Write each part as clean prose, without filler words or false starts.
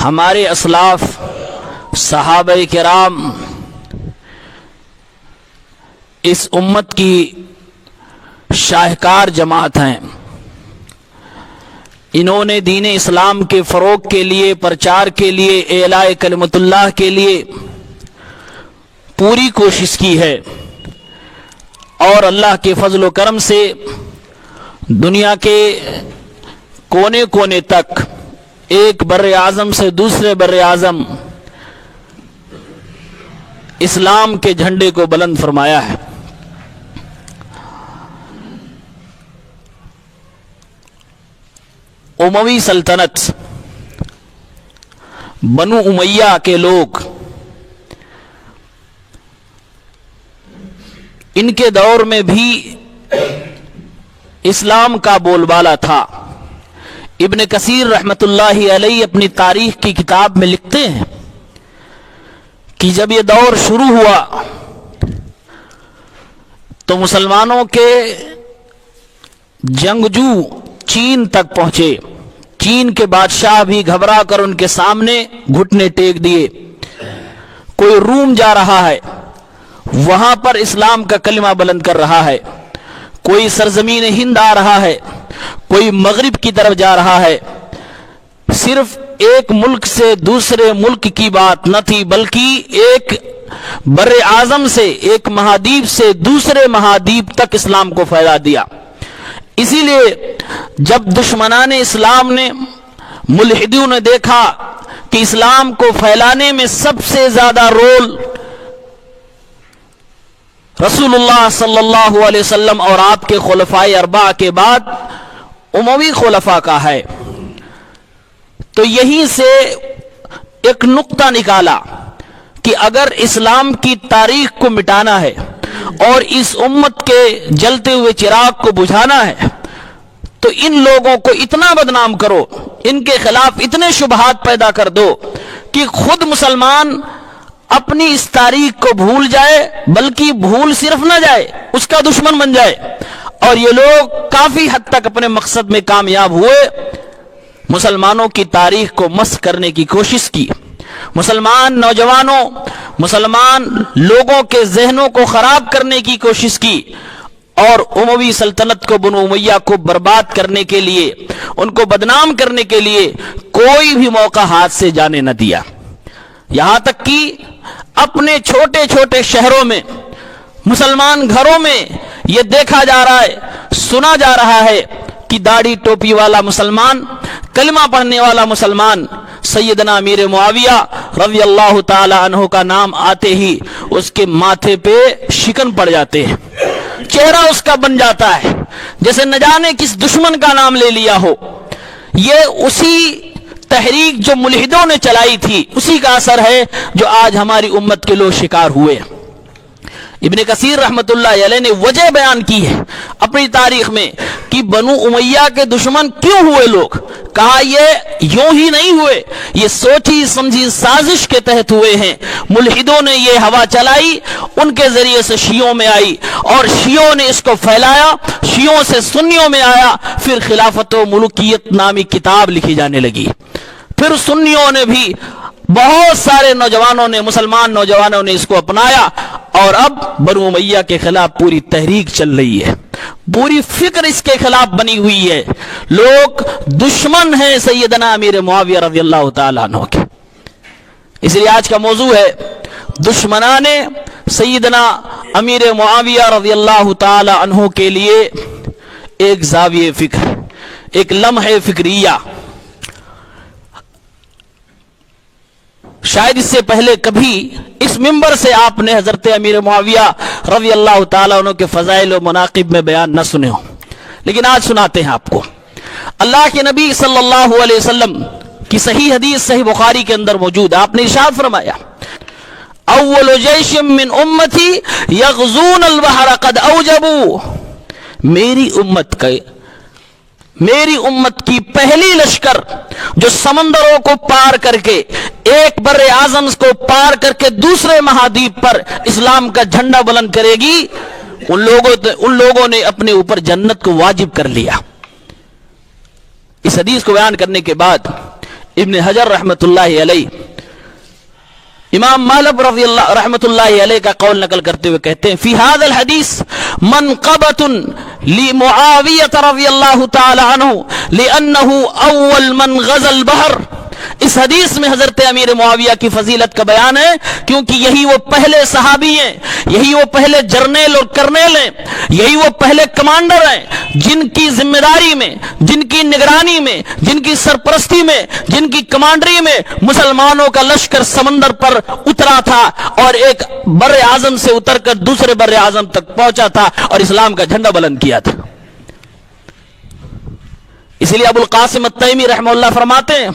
ہمارے اسلاف صحابہ کرام اس امت کی شاہکار جماعت ہیں. انہوں نے دین اسلام کے فروغ کے لیے، پرچار کے لیے، اعلاء کلمت اللہ کے لیے پوری کوشش کی ہے، اور اللہ کے فضل و کرم سے دنیا کے کونے کونے تک ایک بر اعظم سے دوسرے بر اعظم اسلام کے جھنڈے کو بلند فرمایا ہے. اموی سلطنت، بنو امیہ کے لوگ، ان کے دور میں بھی اسلام کا بول بالا تھا. ابن کثیر رحمت اللہ علیہ اپنی تاریخ کی کتاب میں لکھتے ہیں کہ جب یہ دور شروع ہوا تو مسلمانوں کے جنگجو چین تک پہنچے. چین کے بادشاہ بھی گھبرا کر ان کے سامنے گھٹنے ٹیک دیے. کوئی روم جا رہا ہے، وہاں پر اسلام کا کلمہ بلند کر رہا ہے. کوئی سرزمین ہند آ رہا ہے، کوئی مغرب کی طرف جا رہا ہے. صرف ایک ملک سے دوسرے ملک کی بات نہ تھی، بلکہ ایک بر اعظم سے، ایک مہادیپ سے دوسرے مہادیپ تک اسلام کو پھیلا دیا. اسی لیے جب دشمنان اسلام نے، ملحدوں نے دیکھا کہ اسلام کو پھیلانے میں سب سے زیادہ رول رسول اللہ صلی اللہ علیہ وسلم اور آپ کے خلفائے اربعہ کے بعد اموی خلفاء کا ہے، تو یہیں سے ایک نقطہ نکالا کہ اگر اسلام کی تاریخ کو مٹانا ہے اور اس امت کے جلتے ہوئے چراغ کو بجھانا ہے تو ان لوگوں کو اتنا بدنام کرو، ان کے خلاف اتنے شبہات پیدا کر دو کہ خود مسلمان اپنی اس تاریخ کو بھول جائے، بلکہ بھول صرف نہ جائے، اس کا دشمن بن جائے. اور یہ لوگ کافی حد تک اپنے مقصد میں کامیاب ہوئے. مسلمانوں کی تاریخ کو مسخ کرنے کی کوشش کی، مسلمان نوجوانوں، مسلمان لوگوں کے ذہنوں کو خراب کرنے کی کوشش کی، اور اموی سلطنت کو، بنو امیہ کو برباد کرنے کے لیے، ان کو بدنام کرنے کے لیے کوئی بھی موقع ہاتھ سے جانے نہ دیا. یہاں تک کہ اپنے چھوٹے چھوٹے شہروں میں، مسلمان گھروں میں یہ دیکھا جا رہا ہے، سنا جا رہا ہے کہ داڑھی ٹوپی والا مسلمان، کلمہ پڑھنے والا مسلمان، سیدنا امیر معاویہ رضی اللہ تعالی عنہ کا نام آتے ہی اس کے ماتھے پہ شکن پڑ جاتے ہیں، چہرہ اس کا بن جاتا ہے جیسے نہ جانے کس دشمن کا نام لے لیا ہو. یہ اسی تحریک جو ملحدوں نے چلائی تھی، اسی کا اثر ہے جو آج ہماری امت کے لوگ شکار ہوئے. ابن کثیر رحمت اللہ علیہ نے وجہ بیان کی ہے اپنی تاریخ میں کہ بنو امیہ کے دشمن کیوں ہوئے لوگ. کہا یہ یوں ہی نہیں ہوئے، یہ سوچی سمجھی سازش کے تحت ہوئے ہیں. ملحدوں نے یہ ہوا چلائی، ان کے ذریعے سے شیعوں میں آئی، اور شیعوں نے اس کو پھیلایا، شیعوں سے سنیوں میں آیا، پھر خلافت و ملوکیت نامی کتاب لکھی جانے لگی. پھر سنیوں نے بھی، بہت سارے نوجوانوں نے، مسلمان نوجوانوں نے اس کو اپنایا، اور اب بنو امیہ کے خلاف پوری تحریک چل رہی ہے، پوری فکر اس کے خلاف بنی ہوئی ہے. لوگ دشمن ہیں سیدنا امیر معاویہ رضی اللہ تعالیٰ عنہ کے. اس لیے آج کا موضوع ہے دشمنان سیدنا امیر معاویہ رضی اللہ تعالیٰ عنہ کے لیے ایک زاویہ فکر، ایک لمحہ فکریہ. شاید اس سے پہلے کبھی اس منبر سے آپ نے حضرت امیر معاویہ رضی اللہ تعالیٰ عنہ کے فضائل و مناقب میں بیان نہ سنے ہوں، لیکن آج سناتے ہیں آپ کو. اللہ کے نبی صلی اللہ علیہ وسلم کی صحیح حدیث صحیح بخاری کے اندر موجود، آپ نے ارشاد فرمایا اول جیش من امتی یغزون البحر قد اوجبوا، میری امت کی پہلی لشکر جو سمندروں کو پار کر کے، ایک بر اعظم کو پار کر کے دوسرے مہادیپ پر اسلام کا جھنڈا بلند کرے گی، ان لوگوں نے اپنے اوپر جنت کو واجب کر لیا. اس حدیث کو بیان کرنے کے بعد ابن حجر رحمۃ اللہ علیہ امام مالک رضی اللہ رحمۃ اللہ علیہ کا قول نقل کرتے ہوئے کہتے ہیں فی ھذا الحدیث منقبۃ لمعاویہ رضی اللہ تعالی عنہ لانه اول من غزا البحر، اس حدیث میں حضرت امیر معاویہ کی فضیلت کا بیان ہے کیونکہ یہی وہ پہلے صحابی ہیں، یہی وہ پہلے جرنیل اور کرنیل ہیں، یہی وہ پہلے کمانڈر ہیں جن کی ذمہ داری میں، جن کی نگرانی میں، جن کی سرپرستی میں، جن کی کمانڈری میں مسلمانوں کا لشکر سمندر پر اترا تھا اور ایک بر اعظم سے اتر کر دوسرے بر اعظم تک پہنچا تھا اور اسلام کا جھنڈا بلند کیا تھا۔ اسی لیے ابو القاسم التیمی رحمہ اللہ فرماتے ہیں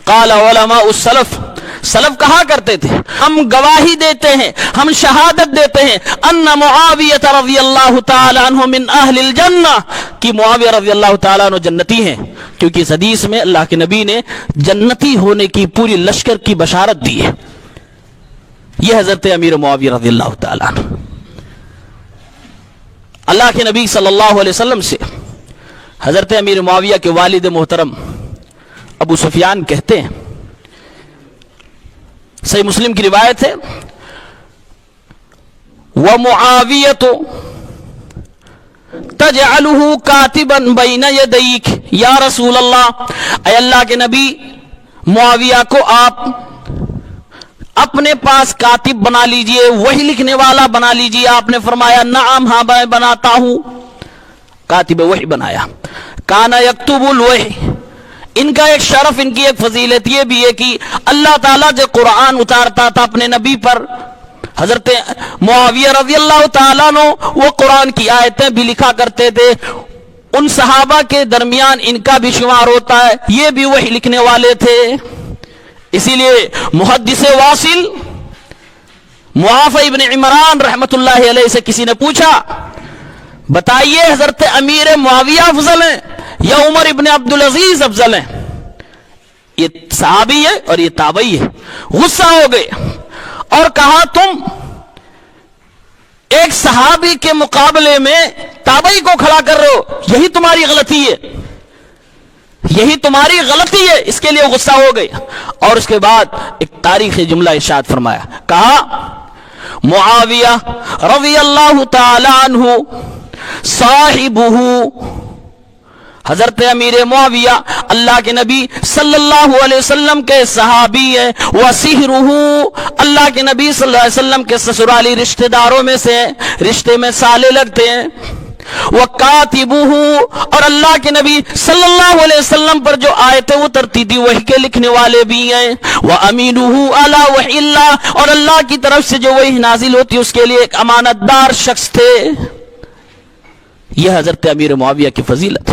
قال علماء السلف، سلف کہا کرتے تھے ہم گواہی دیتے ہیں، ہم شہادت دیتے ہیں ان معاویہ رضی اللہ تعالی عنہ من اہل الجنہ، کہ معاویہ رضی اللہ تعالی عنہ جنتی ہیں، کیونکہ اس حدیث میں اللہ کے نبی نے جنتی ہونے کی پوری لشکر کی بشارت دی ہے۔ یہ حضرت امیر معاویہ رضی اللہ تعالی عنہ، اللہ کے نبی صلی اللہ علیہ وسلم سے حضرت امیر معاویہ کے والد محترم ابو سفیان کہتے ہیں، صحیح مسلم کی روایت ہے وَمُعَاوِيَةُ تَجْعَلُهُ كَاتِبًا بَيْنَ يَدَيْكَ یا رسول اللہ، اے اللہ کے نبی معاویہ کو آپ اپنے پاس کاتب بنا لیجئے، وہی لکھنے والا بنا لیجئے۔ آپ نے فرمایا نعم ہاں میں بناتا ہوں، کاتب وحی بنایا۔ کانا یکتب الوحی، ان کا ایک شرف، ان کی ایک فضیلت یہ بھی ہے کہ اللہ تعالیٰ جو قرآن اتارتا تھا اپنے نبی پر، حضرت معاویہ رضی اللہ تعالیٰ عنہ وہ قرآن کی آیتیں بھی لکھا کرتے تھے، ان صحابہ کے درمیان ان کا بھی شمار ہوتا ہے، یہ بھی وہی لکھنے والے تھے۔ اسی لیے محدث واصل معافی ابن عمران رحمت اللہ علیہ سے کسی نے پوچھا بتائیے حضرت امیر معاویہ افضل ہیں یا عمر ابن عبدالعزیز افضل ہیں؟ یہ صحابی ہے اور یہ تابعی ہے۔ غصہ ہو گئے اور کہا تم ایک صحابی کے مقابلے میں تابعی کو کھڑا کر رہے ہو، یہی تمہاری غلطی ہے، یہی تمہاری غلطی ہے۔ اس کے لیے غصہ ہو گئے اور اس کے بعد ایک تاریخی جملہ ارشاد فرمایا، کہا معاویہ رضی اللہ تعالی عنہ صاحبہ، حضرت امیر معاویہ اللہ کے نبی صلی اللہ علیہ وسلم کے صحابی ہیں، وصہرہ، اللہ کے نبی صلی اللہ علیہ وسلم کے سسرالی رشتہ داروں میں سے رشتے میں سالے لگتے ہیں، وَكَاتِبُهُ، اور اللہ کے نبی صلی اللہ علیہ وسلم پر جو آیتیں اترتی تھی وحی کے لکھنے والے بھی ہیں، وَأَمِينُهُ عَلَى وَحْيِ اللَّهِ، اور اللہ کی طرف سے جو وحی نازل ہوتی اس کے لیے ایک امانت دار شخص تھے۔ یہ حضرت امیر معاویہ کی فضیلت۔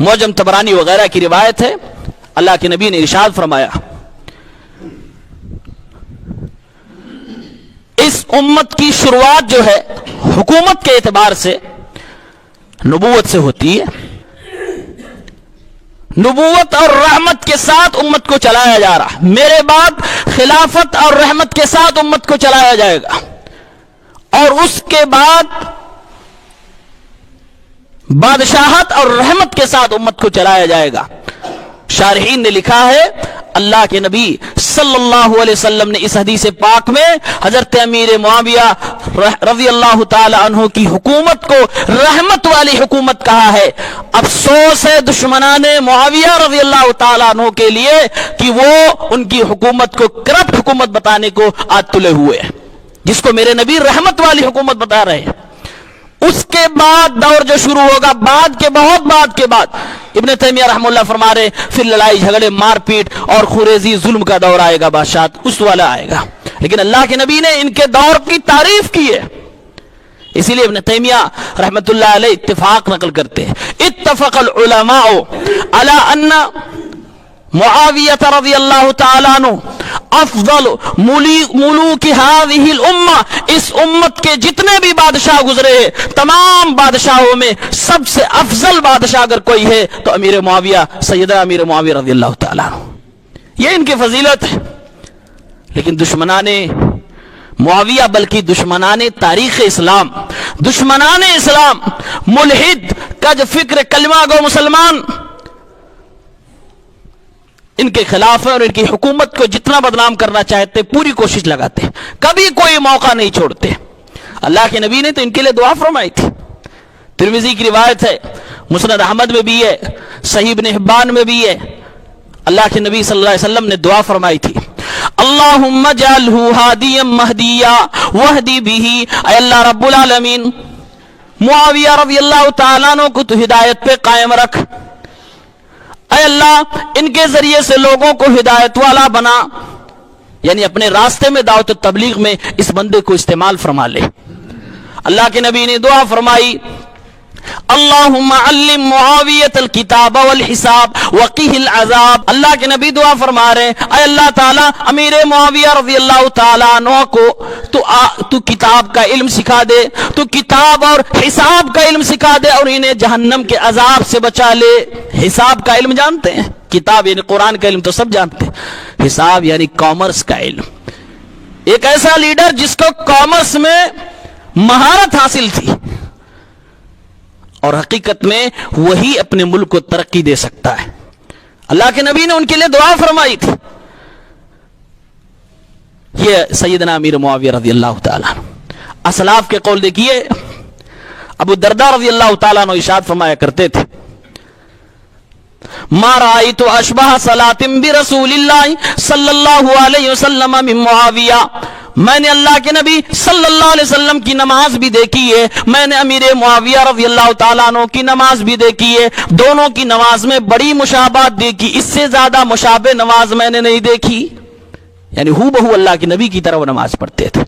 معجم طبرانی وغیرہ کی روایت ہے، اللہ کے نبی نے ارشاد فرمایا اس امت کی شروعات جو ہے حکومت کے اعتبار سے نبوت سے ہوتی ہے، نبوت اور رحمت کے ساتھ امت کو چلایا جا رہا، میرے بعد خلافت اور رحمت کے ساتھ امت کو چلایا جائے گا، اور اس کے بعد بادشاہت اور رحمت کے ساتھ امت کو چلایا جائے گا۔ شارحین نے لکھا ہے اللہ کے نبی صلی اللہ علیہ وسلم نے اس حدیث پاک میں حضرت امیر معاویہ رضی اللہ تعالی عنہ کی حکومت کو رحمت والی حکومت کہا ہے۔ افسوس ہے دشمنان معاویہ رضی اللہ تعالی عنہ کے لیے کہ وہ ان کی حکومت کو کرپٹ حکومت بتانے کو آج تلے ہوئے ہیں، جس کو میرے نبی رحمت والی حکومت بتا رہے ہیں۔ اس کے بعد دور جو شروع ہوگا، بعد کے بہت بعد کے بعد، ابن تیمیہ رحمہ اللہ فرما رہے پھر لڑائی جھگڑے مار پیٹ اور خوریزی ظلم کا دور آئے گا، بادشاہت اس والا آئے گا، لیکن اللہ کے نبی نے ان کے دور کی تعریف کی ہے۔ اسی لیے ابن تیمیہ رحمۃ اللہ علیہ اتفاق نقل کرتے ہیں، اتفق العلماء علی ان معاویہ رضی اللہ تعالی عنہ افضل ملوک هذه الامہ، اس امت کے جتنے بھی بادشاہ گزرے ہیں تمام بادشاہوں میں سب سے افضل بادشاہ اگر کوئی ہے تو امیر معاویہ، سیدنا امیر معاویہ رضی اللہ تعالی عنہ، یہ ان کی فضیلت ہے۔ لیکن دشمنان معاویہ بلکہ دشمنان تاریخ اسلام، دشمنان اسلام، ملحد، کج فکر، کلمہ گو مسلمان، ان کے خلاف ہے اور ان کی حکومت کو جتنا بدنام کرنا چاہتے پوری کوشش لگاتے، کبھی کوئی موقع نہیں چھوڑتے۔ اللہ کے نبی نے تو ان کے لیے دعا فرمائی تھی، ترمذی کی روایت ہے، مسند احمد میں بھی ہے، صحیح ابن حبان میں بھی ہے، اللہ کے نبی صلی اللہ علیہ وسلم نے دعا فرمائی تھی، اللہم اجعلہ ہادیا مہدیا واہدی بہ، اے اللہ رب العالمین معاویہ رضی اللہ تعالیٰ عنہ کو تو ہدایت پہ قائم رکھ، اے اللہ ان کے ذریعے سے لوگوں کو ہدایت والا بنا، یعنی اپنے راستے میں دعوت و تبلیغ میں اس بندے کو استعمال فرما لے۔ اللہ کے نبی نے دعا فرمائی، اللہم علم معاویۃ الکتاب والحساب وقیہ العذاب، اللہ کے نبی دعا فرما رہے ہیں، اے اللہ تعالیٰ امیر معاویہ رضی اللہ تعالیٰ عنہ کو تو کتاب کا علم سکھا دے، تو کتاب اور حساب کا علم سکھا دے اور انہیں جہنم کے عذاب سے بچا لے۔ حساب کا علم جانتے ہیں، کتاب یعنی قرآن کا علم تو سب جانتے ہیں، حساب یعنی کامرس کا علم۔ ایک ایسا لیڈر جس کو کامرس میں مہارت حاصل تھی، اور حقیقت میں وہی اپنے ملک کو ترقی دے سکتا ہے۔ اللہ کے نبی نے ان کے لیے دعا فرمائی تھی۔ یہ سیدنا امیر معاویہ رضی اللہ تعالیٰ عنہ، اسلاف کے قول دیکھیے، ابو الدرداء رضی اللہ تعالیٰ عنہ ارشاد فرمایا کرتے تھے، ما رأيت اشبہ صلاۃ برسول اللہ صلی اللہ علیہ وسلم من معاویہ، میں نے اللہ کے نبی صلی اللہ علیہ وسلم کی نماز بھی دیکھی ہے، میں نے امیر معاویہ رضی اللہ تعالیٰ عنہ کی نماز بھی دیکھی ہے، دونوں کی نماز میں بڑی مشابہت دیکھی، اس سے زیادہ مشابہ نماز میں نے نہیں دیکھی، یعنی ہو بہو اللہ کے نبی کی طرح وہ نماز پڑھتے تھے۔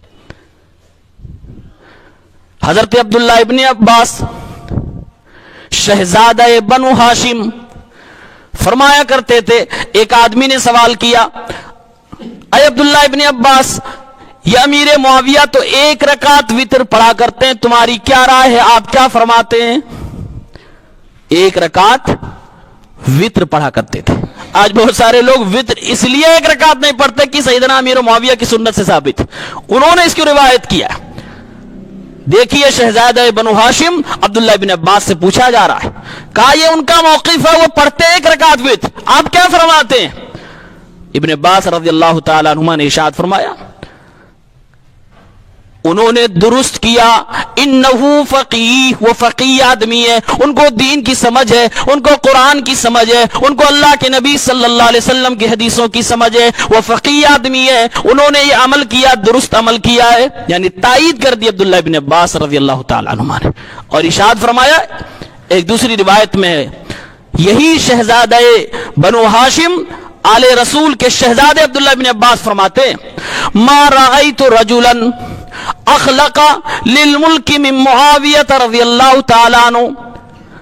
حضرت عبداللہ ابن عباس شہزادہ بنو ہاشم فرمایا کرتے تھے، ایک آدمی نے سوال کیا، اے عبداللہ ابن عباس، یہ امیر معاویہ تو ایک رکعت وتر پڑھا کرتے ہیں، تمہاری کیا رائے ہے، آپ کیا فرماتے ہیں؟ ایک رکعت وتر پڑھا کرتے تھے۔ آج بہت سارے لوگ وتر اس لیے ایک رکعت نہیں پڑھتے کہ سیدنا امیر معاویہ کی سنت سے ثابت، انہوں نے اس کی روایت کیا۔ دیکھیے شہزادہ بنو ہاشم عبداللہ بن عباس سے پوچھا جا رہا ہے، کہا یہ ان کا موقف ہے، وہ پڑھتے ایک رکعت وتر، آپ کیا فرماتے ہیں؟ ابن عباس رضی اللہ تعالیٰ عنہما نے ارشاد فرمایا، انہوں نے درست کیا، انہو فقیہ، وہ فقیہ آدمی ہے، ان کو دین کی سمجھ ہے، ان کو قرآن کی سمجھ ہے، ان کو اللہ کے نبی صلی اللہ علیہ وسلم کی حدیثوں کی سمجھ ہے، وہ فقیہ آدمی ہے، انہوں نے یہ عمل کیا، درست عمل کیا ہے، یعنی تائید کر دی عبداللہ ابن عباس رضی اللہ تعالیٰ عنہ نے۔ اور ارشاد فرمایا، ایک دوسری روایت میں ہے، یہی شہزادہ بنو ہاشم آل رسول کے شہزادے عبداللہ ابن عباس فرماتے، ما رأیت رجلا اخلق للملک من معاویہ رضی اللہ تعالیٰ عنہ،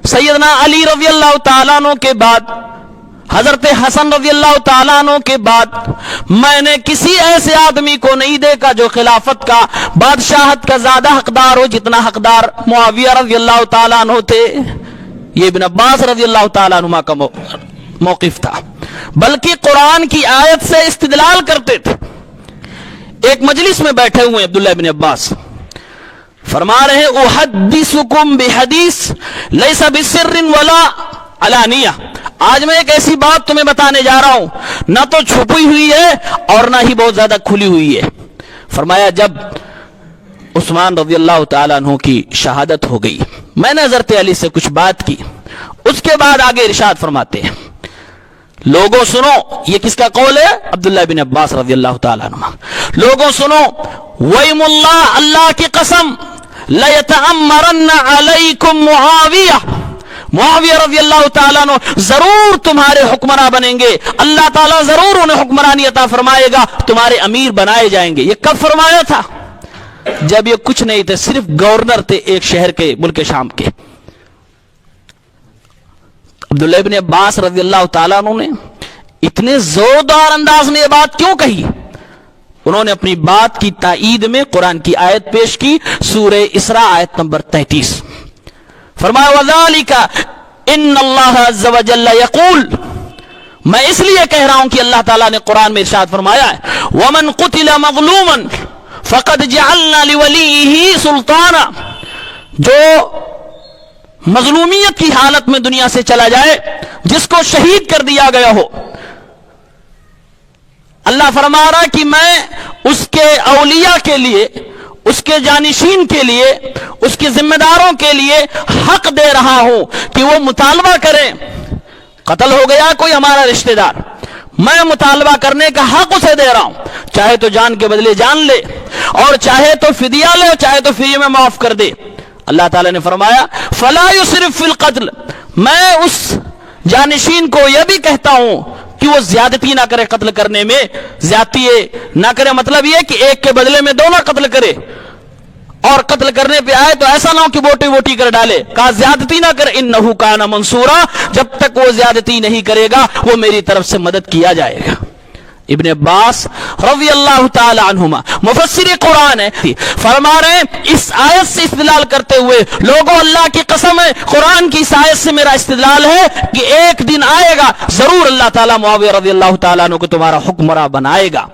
سیدنا علی رضی اللہ تعالیٰ عنہ کے بعد، حضرت حسن رضی اللہ تعالیٰ عنہ کے بعد میں نے کسی ایسے آدمی کو نہیں دیکھا جو خلافت کا، بادشاہت کا زیادہ حقدار ہو جتنا حقدار معاویہ رضی اللہ تعالیٰ عنہ تھے۔ یہ ابن عباس رضی اللہ تعالیٰ عنہ کا موقف تھا، بلکہ قرآن کی آیت سے استدلال کرتے تھے۔ ایک مجلس میں بیٹھے ہوئے عبداللہ ابن عباس فرما رہے ہیں، احدثکم بحدیث لیس بسر ولا علانیہ، آج میں ایک ایسی بات تمہیں بتانے جا رہا ہوں، نہ تو چھپی ہوئی ہے اور نہ ہی بہت زیادہ کھلی ہوئی ہے۔ فرمایا جب عثمان رضی اللہ تعالیٰ عنہ کی شہادت ہو گئی، میں نے حضرت علی سے کچھ بات کی، اس کے بعد آگے ارشاد فرماتے ہیں، لوگوں سنو، یہ کس کا قول ہے؟ عبداللہ بن عباس رضی اللہ تعالیٰ عنہ، لوگوں سنو، وَيْمُ اللَّهِ، اللہ کی قسم، لَيَتَعَمَّرَنَّ عَلَيْكُمْ مُعَاوِيَةَ، معاویہ رضی اللہ تعالیٰ عنہ ضرور تمہارے حکمراں بنیں گے، اللہ تعالیٰ ضرور انہیں حکمرانی عطا فرمائے گا، تمہارے امیر بنائے جائیں گے۔ یہ کب فرمایا تھا؟ جب یہ کچھ نہیں تھے، صرف گورنر تھے ایک شہر کے، ملک شام کے۔ عبداللہ ابن عباس رضی اللہ تعالیٰ عنہ نے اتنے زوردار انداز میں یہ بات کیوں کہی؟ انہوں نے اپنی بات کی تائید میں قرآن کی آیت پیش کی، سورہ اسراء آیت نمبر 33، فرمایا وَذَلِكَ إِنَّ اللَّهَ عَزَّ وَجَلَّ يَقُولُ، میں اس لیے کہہ رہا ہوں کہ اللہ تعالیٰ نے قرآن میں ارشاد فرمایا ہے، وَمَنْ قُتِلَ مَظْلُومًا، فقد جعلنا لولیہ سلطانا، جو مظلومیت کی حالت میں دنیا سے چلا جائے، جس کو شہید کر دیا گیا ہو، اللہ فرما رہا کہ میں اس کے اولیاء کے لیے، اس کے جانشین کے لیے، اس کے ذمہ داروں کے لیے حق دے رہا ہوں کہ وہ مطالبہ کریں. قتل ہو گیا کوئی ہمارا رشتہ دار، میں مطالبہ کرنے کا حق اسے دے رہا ہوں، چاہے تو جان کے بدلے جان لے، اور چاہے تو فدیہ لے، چاہے تو فری میں معاف کر دے. اللہ تعالیٰ نے فرمایا فلا یسرف فی القتل، میں اس جانشین کو یہ بھی کہتا ہوں کہ وہ زیادتی نہ کرے، قتل کرنے میں زیادتی نہ کرے. مطلب یہ کہ ایک کے بدلے میں دو نہ قتل کرے، اور قتل کرنے پہ آئے تو ایسا نہ ہو کہ بوٹی بوٹی کر ڈالے. کہا زیادتی نہ کرے، انہو کان منصورا، جب تک وہ زیادتی نہیں کرے گا وہ میری طرف سے مدد کیا جائے گا. ابن عباس رضی اللہ تعالی عنہما مفسر قرآن ہے، فرما رہے ہیں اس آیت سے استدلال کرتے ہوئے، لوگوں اللہ کی قسم ہے قرآن کی اس آیت سے میرا استدلال ہے کہ ایک دن آئے گا ضرور اللہ تعالیٰ معاویہ رضی اللہ تعالیٰ عنہ کو تمہارا حکمراں بنائے گا.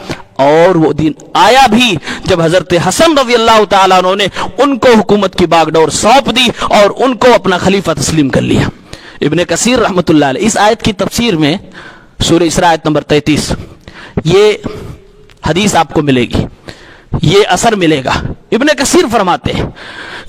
اور وہ دن آیا بھی جب حضرت حسن رضی اللہ تعالیٰ عنہ نے ان کو حکومت کی باغ ڈور سونپ دی اور ان کو اپنا خلیفہ تسلیم کر لیا. ابن کثیر رحمۃ اللہ علیہ اس آیت کی تفسیر میں سورہ اسراء آیت نمبر 33 یہ حدیث آپ کو ملے گی، یہ اثر ملے گا. ابن کثیر فرماتے ہیں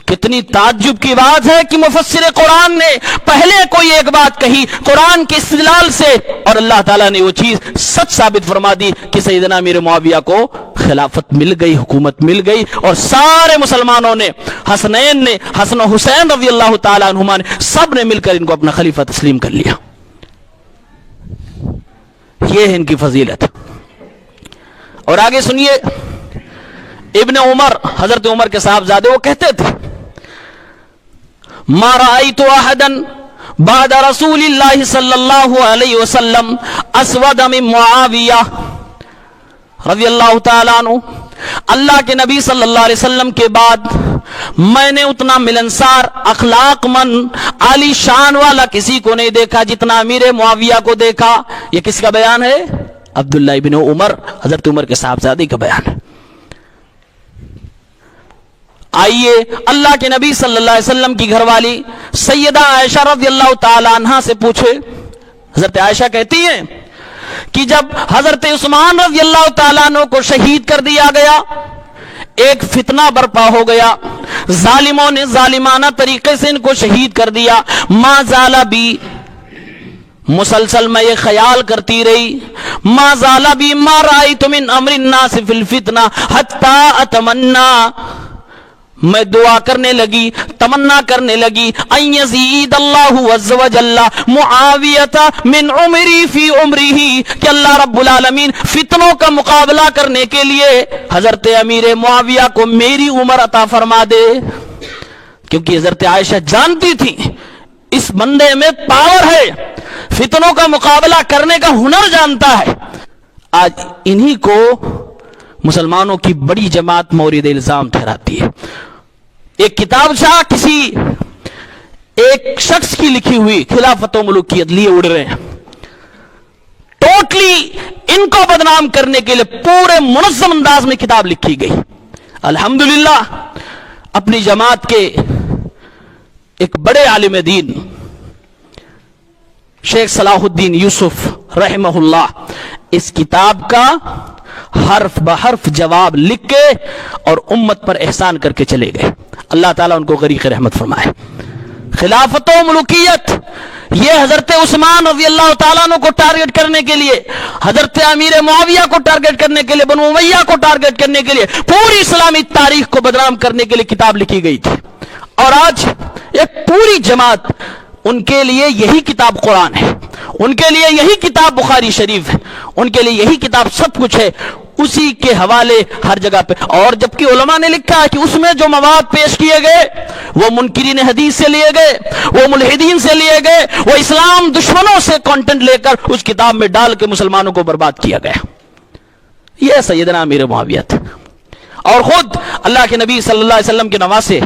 کتنی تعجب کی بات ہے کہ مفسر قرآن نے پہلے کوئی ایک بات کہی قرآن کے استدلال سے، اور اللہ تعالیٰ نے وہ چیز سچ ثابت فرما دی کہ سیدنا امیر معاویہ کو خلافت مل گئی، حکومت مل گئی، اور سارے مسلمانوں نے، حسنین نے، حسن و حسین رضی اللہ تعالیٰ عنہما نے، سب نے مل کر ان کو اپنا خلیفہ تسلیم کر لیا. یہ ہے ان کی فضیلت. اور آگے سنیے، ابن عمر، حضرت عمر کے صاحبزادے، وہ کہتے تھے ما رأيت احدا بعد رسول اللہ صلی اللہ علیہ وسلم اسود من معاویہ رضی اللہ تعالیٰ عنہ. اللہ کے نبی صلی اللہ علیہ وسلم کے بعد میں نے اتنا ملنسار، اخلاق مند، عالی شان والا کسی کو نہیں دیکھا جتنا امیر معاویہ کو دیکھا. یہ کس کا بیان ہے؟ عبداللہ ابن عمر، حضرت عمر کے صاحبزادے کا بیان ہے. آئیے اللہ کے نبی صلی اللہ علیہ وسلم کی گھر والی سیدہ عائشہ رضی اللہ تعالی عنہا سے پوچھے. حضرت عائشہ کہتی ہیں کہ جب حضرت عثمان رضی اللہ تعالیٰ عنہ کو شہید کر دیا گیا، ایک فتنہ برپا ہو گیا، ظالموں نے ظالمانہ طریقے سے ان کو شہید کر دیا. ما زال بی، مسلسل میں یہ خیال کرتی رہی، ما زال بی ما رأیت من امر الناس فی الفتنہ حتی اتمنى، میں دعا کرنے لگی، تمنا کرنے لگی، ان یزید اللہ عز وجل معاویۃ من عمری فی عمرہ، کہ اللہ رب العالمین فتنوں کا مقابلہ کرنے کے لیے حضرت امیر معاویہ کو میری عمر عطا فرما دے. کیونکہ حضرت عائشہ جانتی تھی اس بندے میں پاور ہے، فتنوں کا مقابلہ کرنے کا ہنر جانتا ہے. آج انہی کو مسلمانوں کی بڑی جماعت مورد الزام ٹھہراتی ہے. ایک کتاب شاہ کسی ایک شخص کی لکھی ہوئی، خلافت و ملوکیت لیے اڑ رہے ہیں، ٹوٹلی ان کو بدنام کرنے کے لیے پورے منظم انداز میں کتاب لکھی گئی. الحمدللہ اپنی جماعت کے ایک بڑے عالم دین شیخ صلاح الدین یوسف رحمہ اللہ اس کتاب کا حرف بحرف جواب لکھ کے اور امت پر احسان کر کے چلے گئے. اللہ تعالیٰ ان کو غریق رحمت فرمائے. خلافت و ملوکیت یہ حضرت عثمان رضی اللہ تعالیٰ عنہ کو ٹارگٹ کرنے کے لیے، حضرت امیر معاویہ کو ٹارگٹ کرنے کے لیے، بنو امیہ کو ٹارگٹ کرنے کے لیے، پوری اسلامی تاریخ کو بدنام کرنے کے لیے کتاب لکھی گئی تھی. اور آج ایک پوری جماعت، ان کے لیے یہی کتاب قرآن ہے، ان کے لیے یہی کتاب بخاری شریف ہے، ان کے لیے یہی کتاب سب کچھ ہے، اسی کے حوالے ہر جگہ پہ. اور جبکہ علماء نے لکھا ہے کہ اس میں جو مواد پیش کیے گئے وہ منکرین حدیث سے لیے گئے، وہ ملحدین سے لیے گئے، وہ اسلام دشمنوں سے کانٹینٹ لے کر اس کتاب میں ڈال کے مسلمانوں کو برباد کیا گیا. یہ سیدنا امیر معاویہ تھے. اور خود اللہ کے نبی صلی اللہ علیہ وسلم کے نواسے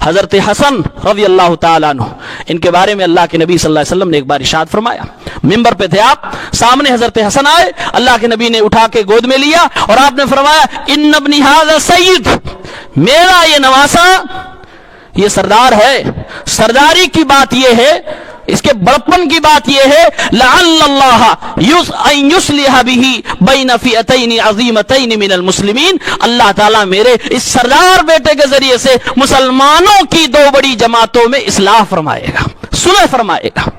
حضرت حسن رضی اللہ تعالیٰ عنہ، ان کے بارے میں اللہ کے نبی صلی اللہ علیہ وسلم نے ایک بار ارشاد فرمایا، ممبر پہ تھے آپ، سامنے حضرت حسن آئے، اللہ کے نبی نے اٹھا کے گود میں لیا اور آپ نے فرمایا ان ابنی ھذا سید، میرا یہ نواسا یہ سردار ہے، سرداری کی بات یہ ہے، اس کے بڑپن کی بات یہ ہے، لعل اللہ ان یصلح بہ بین فئتین عظیمتین من المسلمین، اللہ تعالیٰ میرے اس سردار بیٹے کے ذریعے سے مسلمانوں کی دو بڑی جماعتوں میں اصلاح فرمائے گا، صلح فرمائے گا،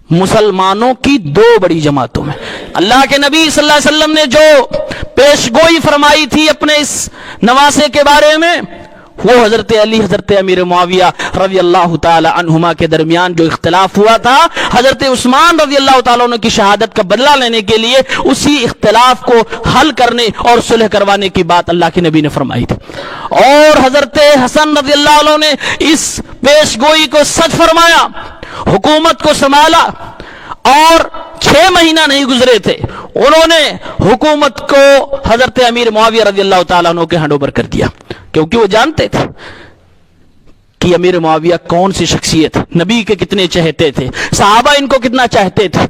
مسلمانوں کی دو بڑی جماعتوں میں۔ اللہ کے نبی صلی اللہ علیہ وسلم نے جو پیش گوئی فرمائی تھی اپنے اس نواسے کے بارے میں، وہ حضرت علی حضرت امیر معاویہ رضی اللہ تعالی عنہما کے درمیان جو اختلاف ہوا تھا، حضرت عثمان رضی اللہ تعالیٰ عنہ کی شہادت کا بدلہ لینے کے لیے اسی اختلاف کو حل کرنے اور صلح کروانے کی بات اللہ کے نبی نے فرمائی تھی، اور حضرت حسن رضی اللہ عنہ نے اس پیش گوئی کو سچ فرمایا، حکومت کو سنبھالا، اور 6 مہینہ نہیں گزرے تھے انہوں نے حکومت کو حضرت امیر معاویہ رضی اللہ تعالیٰ عنہ کے ہینڈ اوور کر دیا، کیونکہ وہ جانتے تھے کہ امیر معاویہ کون سی شخصیت، نبی کے کتنے چہتے تھے، صحابہ ان کو کتنا چاہتے تھے،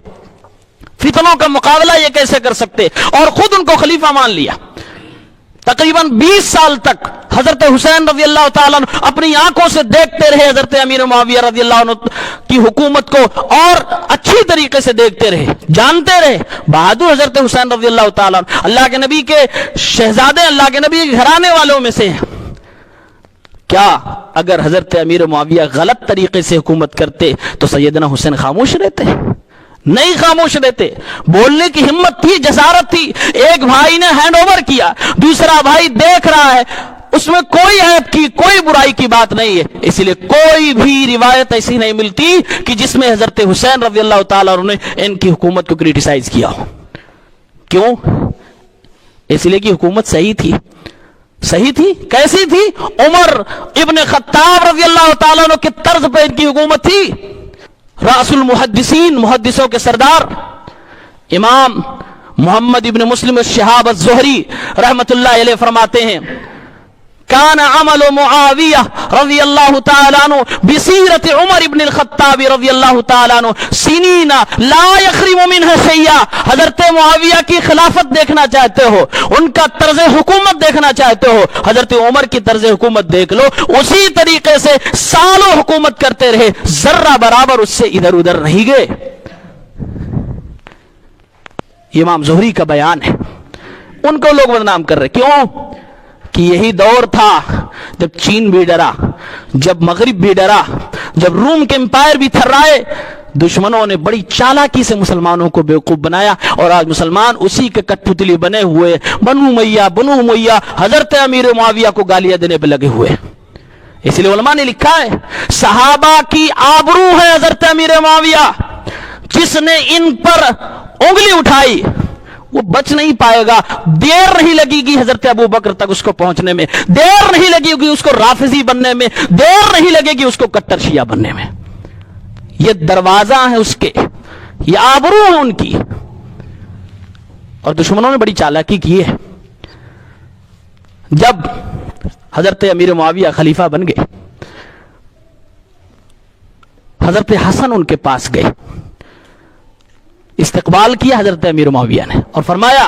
فتنوں کا مقابلہ یہ کیسے کر سکتے، اور خود ان کو خلیفہ مان لیا۔ تقریباً 20 سال تک حضرت حسین رضی اللہ تعالیٰ عنہ اپنی آنکھوں سے دیکھتے رہے حضرت امیر معاویہ رضی اللہ عنہ کی حکومت کو، اور اچھی طریقے سے دیکھتے رہے، جانتے رہے بہادر حضرت حسین رضی اللہ تعالیٰ عنہ اللہ کے نبی کے شہزادے، اللہ کے نبی کے گھرانے والوں میں سے ہیں۔ کیا اگر حضرت امیر معاویہ غلط طریقے سے حکومت کرتے تو سیدنا حسین خاموش رہتے؟ نہیں خاموش رہتے، بولنے کی ہمت تھی، جسارت تھی۔ ایک بھائی نے ہینڈ اوور کیا، دوسرا بھائی دیکھ رہا ہے، اس میں کوئی عیب کی کوئی برائی کی بات نہیں ہے، اس لیے کوئی بھی روایت ایسی نہیں ملتی کہ جس میں حضرت حسین رضی اللہ تعالیٰ عنہ نے ان کی حکومت کو کریٹیسائز کیا ہو۔ کیوں؟ اس لیے کہ حکومت صحیح تھی۔ صحیح تھی؟ کیسی تھی؟ عمر ابن خطاب رضی اللہ تعالیٰ عنہ کے طرز پہ ان کی حکومت تھی۔ رأس المحدثین، محدثوں کے سردار امام محمد ابن مسلم الشہاب الزہری رحمت اللہ علیہ فرماتے ہیں، کان عمل معاویہ رضی اللہ تعالیٰ عنہ بسیرت عمر ابن الخطاب رضی اللہ تعالیٰ عنہ سنین لا یخرم منہ شیئا۔ حضرت معاویہ کی خلافت دیکھنا چاہتے ہو، ان کا طرز حکومت دیکھنا چاہتے ہو، حضرت عمر کی طرز حکومت دیکھ لو، اسی طریقے سے سالوں حکومت کرتے رہے، ذرہ برابر اس سے ادھر ادھر نہیں گئے۔ امام زہری کا بیان ہے، ان کو لوگ بدنام کر رہے، کیوں؟ کہ یہی دور تھا جب چین بھی ڈرا، جب مغرب بھی ڈرا، جب روم کے امپائر بھی تھرائے، دشمنوں نے بڑی چالاکی سے مسلمانوں کو بیوقوف بنایا، اور آج مسلمان اسی کے کٹ پتلی بنے ہوئے، بنو امیہ حضرت امیر معاویہ کو گالیاں دینے پہ لگے ہوئے۔ اس لیے علماء نے لکھا ہے صحابہ کی آبرو ہے حضرت امیر معاویہ، جس نے ان پر انگلی اٹھائی وہ بچ نہیں پائے گا، دیر نہیں لگے گی حضرت ابو بکر تک اس کو پہنچنے میں، دیر نہیں لگے گی اس کو رافضی بننے میں، دیر نہیں لگے گی اس کو کٹر شیعہ بننے میں۔ یہ دروازہ ہے اس کے، یہ آبرو ہے ان کی، اور دشمنوں نے بڑی چالاکی کی ہے۔ جب حضرت امیر معاویہ خلیفہ بن گئے، حضرت حسن ان کے پاس گئے، استقبال کیا حضرت امیر معاویہ نے، اور فرمایا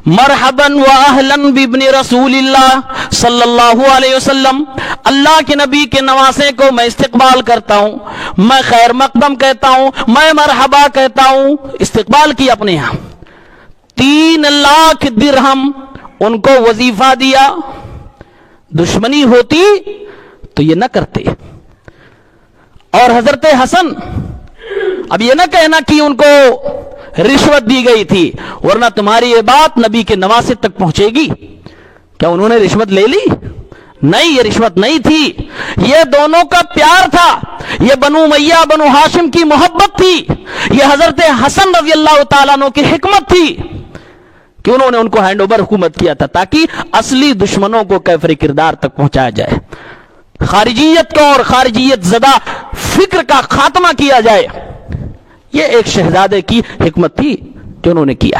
مرحباً و اہلاً بابن رسول اللہ صلی اللہ علیہ وسلم، اللہ کے نبی کے نواسے کو میں استقبال کرتا ہوں، میں خیر مقدم کہتا ہوں، میں مرحبا کہتا ہوں۔ استقبال کیا اپنے یہاں، 3 لاکھ درہم ان کو وظیفہ دیا، دشمنی ہوتی تو یہ نہ کرتے۔ اور حضرت حسن، اب یہ نہ کہنا کہ ان کو رشوت دی گئی تھی، ورنہ تمہاری یہ بات نبی کے نواسے تک پہنچے گی۔ کیا انہوں نے رشوت لے لی؟ نہیں، یہ رشوت نہیں تھی، یہ دونوں کا پیار تھا، یہ بنو امیہ بنو ہاشم کی محبت تھی، یہ حضرت حسن رضی اللہ تعالیٰ عنہ کی حکمت تھی کہ انہوں نے ان کو ہینڈ اوور حکومت کیا تھا، تاکہ اصلی دشمنوں کو کیفر کردار تک پہنچایا جائے، خارجیت کو اور خارجیت زدہ فکر کا خاتمہ کیا جائے۔ یہ ایک شہزادے کی حکمت تھی جو انہوں نے کیا،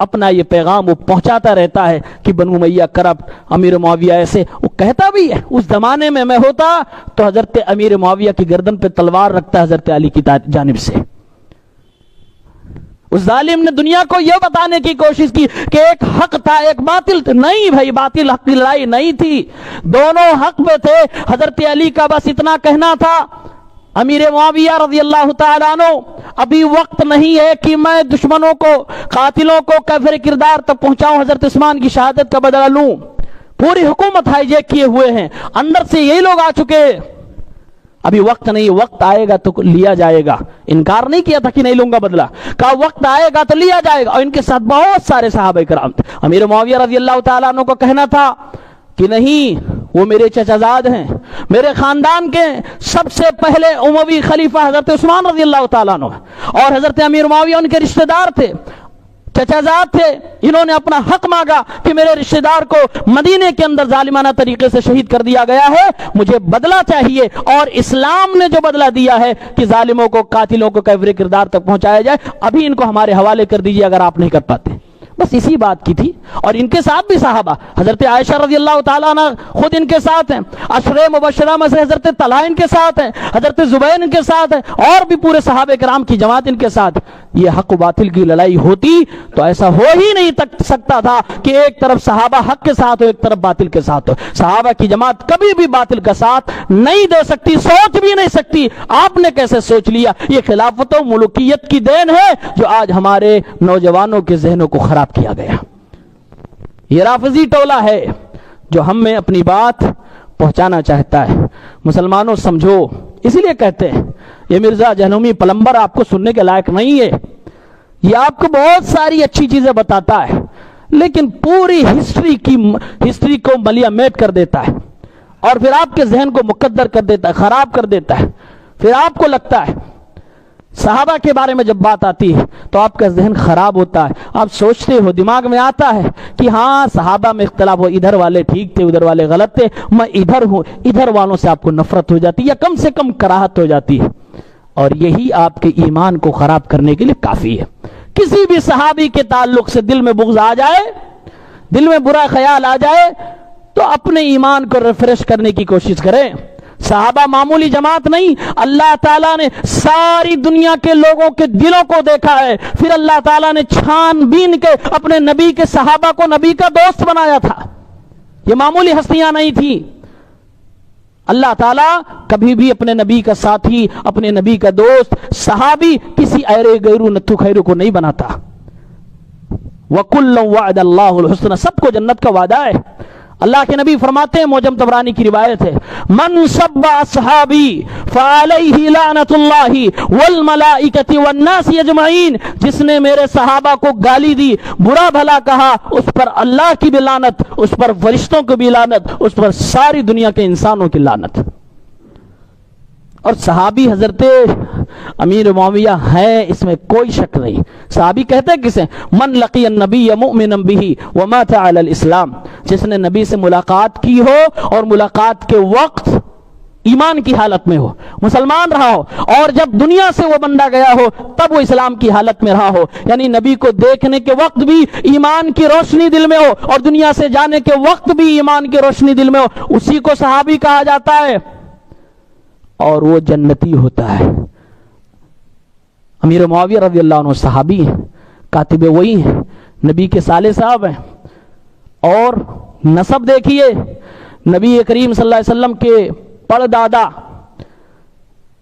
اپنا یہ پیغام وہ پہنچاتا رہتا ہے کہ بنو امیہ کرپٹ، امیر معاویہ ایسے، وہ کہتا بھی ہے اس زمانے میں ہوتا تو حضرت امیر معاویہ کی گردن پہ تلوار رکھتا حضرت علی کی جانب سے۔ اس ظالم نے دنیا کو یہ بتانے کی کوشش کی کہ ایک حق تھا ایک باطل تھا، نہیں بھائی، باطل حق کی لڑائی نہیں تھی، دونوں حق پہ تھے۔ حضرت علی کا بس اتنا کہنا تھا، امیر معاویہ رضی اللہ تعالیٰ عنہ ابھی وقت نہیں ہے کہ میں دشمنوں کو، قاتلوں کو کافر کردار تک پہنچاؤں، حضرت عثمان کی شہادت کا بدلہ لوں، پوری حکومت ہائی جیک کیے ہوئے ہیں، اندر سے یہی لوگ آ چکے، ابھی وقت نہیں، وقت آئے گا تو لیا جائے گا۔ انکار نہیں کیا تھا کہ نہیں لوں گا بدلہ، کہا وقت آئے گا تو لیا جائے گا۔ اور ان کے ساتھ بہت سارے صحابہ کرام تھے۔ امیر معاویہ رضی اللہ تعالیٰ عنہ کو کہنا تھا کہ نہیں، وہ میرے چچا زاد ہیں، میرے خاندان کے سب سے پہلے اموی خلیفہ حضرت عثمان رضی اللہ تعالیٰ عنہ، اور حضرت امیر معاویہ ان کے رشتہ دار تھے، چچا زاد تھے، انہوں نے اپنا حق مانگا کہ میرے رشتہ دار کو مدینے کے اندر ظالمانہ طریقے سے شہید کر دیا گیا ہے، مجھے بدلہ چاہیے، اور اسلام نے جو بدلہ دیا ہے کہ ظالموں کو، قاتلوں کو کافر کردار تک پہنچایا جائے، ابھی ان کو ہمارے حوالے کر دیجیے اگر آپ نہیں کر پاتے۔ بس اسی بات کی تھی۔ اور ان کے ساتھ بھی صحابہ، حضرت عائشہ رضی اللہ تعالیٰ عنہ خود ان کے ساتھ ہیں، عشرہ مبشرہ میں سے حضرت طلحہ ان کے ساتھ ہیں، حضرت زبیر ان کے ساتھ ہیں، اور بھی پورے صحابہ کرام کی جماعت ان کے ساتھ۔ یہ حق و باطل کی لڑائی ہوتی تو ایسا ہو ہی نہیں سکتا تھا کہ ایک طرف صحابہ حق کے ساتھ ہو، ایک طرف باطل کے ساتھ ہو۔ صحابہ کی جماعت کبھی بھی باطل کا ساتھ نہیں دے سکتی، سوچ بھی نہیں سکتی۔ آپ نے کیسے سوچ لیا؟ یہ خلافت و ملوکیت کی دین ہے جو آج ہمارے نوجوانوں کے ذہنوں کو خراب کیا گیا۔ یہ رافضی ٹولہ ہے جو ہم میں اپنی بات پہنچانا چاہتا ہے۔ مسلمانوں سمجھو، اسی لیے کہتے ہیں یہ مرزا جہنمی پلمبر آپ کو سننے کے لائق نہیں ہے، یہ آپ کو بہت ساری اچھی چیزیں بتاتا ہے لیکن پوری ہسٹری کو ملیا میٹ کر دیتا ہے، اور پھر آپ کے ذہن کو مقدر کر دیتا ہے، خراب کر دیتا ہے۔ پھر آپ کو لگتا ہے صحابہ کے بارے میں جب بات آتی ہے تو آپ کا ذہن خراب ہوتا ہے، آپ سوچتے ہو، دماغ میں آتا ہے کہ ہاں صحابہ میں اختلاف ہو، ادھر والے ٹھیک تھے ادھر والے غلط تھے، میں ادھر ہوں، ادھر والوں سے آپ کو نفرت ہو جاتی ہے یا کم سے کم کراہت ہو جاتی ہے، اور یہی آپ کے ایمان کو خراب کرنے کے لیے کافی ہے۔ کسی بھی صحابی کے تعلق سے دل میں بغض آ جائے، دل میں برا خیال آ جائے تو اپنے ایمان کو ریفریش کرنے کی کوشش کریں۔ صحابہ معمولی جماعت نہیں، اللہ تعالیٰ نے ساری دنیا کے لوگوں کے دلوں کو دیکھا ہے، پھر اللہ تعالیٰ نے چھان بین کے اپنے نبی کے صحابہ کو نبی کا دوست بنایا تھا۔ یہ معمولی ہستیاں نہیں تھی۔ اللہ تعالیٰ کبھی بھی اپنے نبی کا ساتھی، اپنے نبی کا دوست، صحابی کسی ایرے گیرو نتھو خیرو کو نہیں بناتا۔ وَكُلًّا وَعَدَ اللَّهُ الْحُسْنَى، سب کو جنت کا وعدہ ہے۔ اللہ کے نبی فرماتے ہیں، معجم طبرانی کی روایت ہے، من سب اصحابی فعلیہ لعنت اللہ والملائکۃ والناس اجمعین، جس نے میرے صحابہ کو گالی دی، برا بھلا کہا، اس پر اللہ کی بھی لعنت، اس پر فرشتوں کی بھی لعنت، اس پر ساری دنیا کے انسانوں کی لعنت۔ اور صحابی حضرت امیر معاویہ ہے، اس میں کوئی شک نہیں۔ صحابی کہتے کسے؟ من لقی النبی مؤمنا بہ ومات علی الاسلام، جس نے نبی سے ملاقات کی ہو اور ملاقات کے وقت ایمان کی حالت میں ہو، مسلمان رہا ہو، اور جب دنیا سے وہ بندہ گیا ہو تب وہ اسلام کی حالت میں رہا ہو، یعنی نبی کو دیکھنے کے وقت بھی ایمان کی روشنی دل میں ہو اور دنیا سے جانے کے وقت بھی ایمان کی روشنی دل میں ہو، اسی کو صحابی کہا جاتا ہے، اور وہ جنتی ہوتا ہے۔ امیر معاویہ رضی اللہ عنہ صحابی ہیں، کاتب وہی ہیں، نبی کے سالے صاحب ہیں، اور نسب دیکھیے، نبی کریم صلی اللہ علیہ وسلم کے پردادا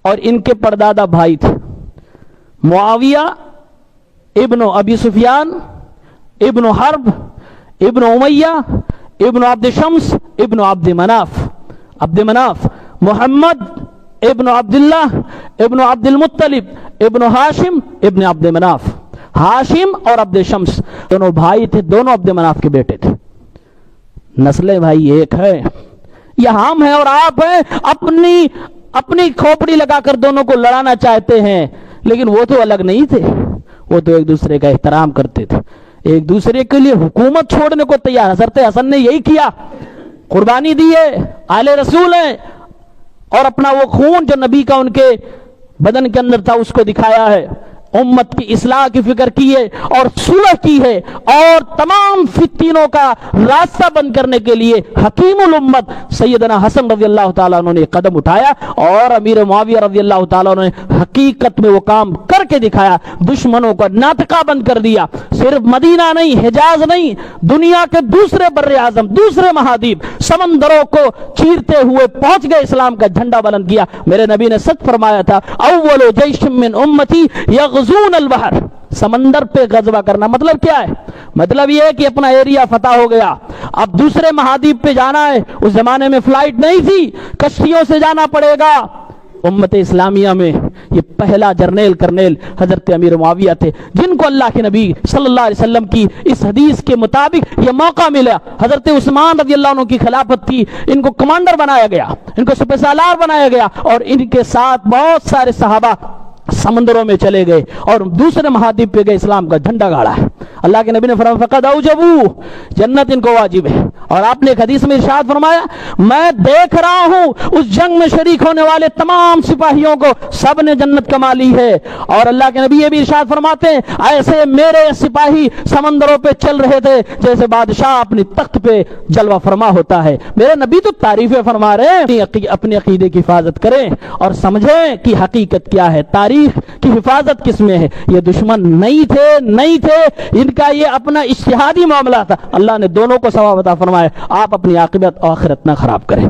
اور ان کے پردادا بھائی تھے، معاویہ ابن ابی سفیان ابن حرب ابن امیہ ابن عبد شمس ابن عبد مناف محمد ابن عبداللہ ابن عبد المطلب ابن ہاشم ابن عبد مناف۔ ہاشم اور عبد شمس دونوں بھائی تھے، دونوں عبد مناف کے بیٹے تھے، نسلیں بھائی ایک ہے۔ یہ ہم ہیں اور آپ ہیں، اپنی کھوپڑی لگا کر دونوں کو لڑانا چاہتے ہیں، لیکن وہ تو الگ نہیں تھے، وہ تو ایک دوسرے کا احترام کرتے تھے، ایک دوسرے کے لیے حکومت چھوڑنے کو تیار۔ حضرت حسن نے یہی کیا، قربانی دی ہے، آل رسول ہیں، اور اپنا وہ خون جو نبی کا ان کے بدن کے اندر تھا اس کو دکھایا ہے، امت کی اصلاح کی فکر کی ہے اور صلح کی ہے اور تمام فتنوں کا راستہ بند کرنے کے لیے حکیم الامت سیدنا حسن رضی اللہ تعالیٰ عنہ نے قدم اٹھایا اور امیر معاویہ رضی اللہ تعالیٰ عنہ نے حقیقت میں وہ کام کر کے دکھایا، دشمنوں کا ناطقہ بند کر دیا۔ صرف مدینہ نہیں، حجاز نہیں، دنیا کے دوسرے بر اعظم، دوسرے مہادیپ، سمندروں کو چیرتے ہوئے پہنچ گئے، اسلام کا جھنڈا بلند کیا۔ میرے نبی نے سچ فرمایا تھا، اول جیش من امتی یغزون البحر، سمندر پہ غزوہ کرنا مطلب کیا ہے؟ مطلب یہ ہے کہ اپنا ایریا فتح ہو گیا، اب دوسرے مہادیپ پہ جانا ہے۔ اس زمانے میں فلائٹ نہیں تھی، کشتیوں سے جانا پڑے گا۔ امت اسلامیہ میں یہ پہلا جرنیل کرنیل حضرت امیر معاویہ تھے، جن کو اللہ کے نبی صلی اللہ علیہ وسلم کی اس حدیث کے مطابق یہ موقع ملا۔ حضرت عثمان رضی اللہ عنہ کی خلافت تھی، ان کو کمانڈر بنایا گیا، ان کو سپہ سالار بنایا گیا، اور ان کے ساتھ بہت سارے صحابہ سمندروں میں چلے گئے اور دوسرے مہادیپ پہ گئے، اسلام کا جھنڈا گاڑا ہے۔ اللہ کے نبی نے فرمایا فقد اوجبوا، جنت ان کو واجب ہے۔ اور آپ نے ایک حدیث میں ارشاد فرمایا، میں دیکھ رہا ہوں اس جنگ میں شریک ہونے والے تمام سپاہیوں کو سب نے جنت کما لی ہے۔ اور اللہ کے نبی یہ بھی ارشاد فرماتے ہیں، ایسے میرے سپاہی سمندروں پہ چل رہے تھے جیسے بادشاہ اپنی تخت پہ جلوہ فرما ہوتا ہے۔ میرے نبی تو تعریفیں فرما رہے ہیں۔ اپنے عقیدے کی حفاظت کریں اور سمجھیں کہ حقیقت کیا ہے، تاریخ کی حفاظت کس میں ہے۔ یہ دشمن نہیں تھے، ان کا یہ اپنا اجتہادی معاملہ تھا۔ اللہ نے دونوں کو ثواب عطا فرمائے۔ آپ اپنی عاقبت آخرت نہ خراب کریں۔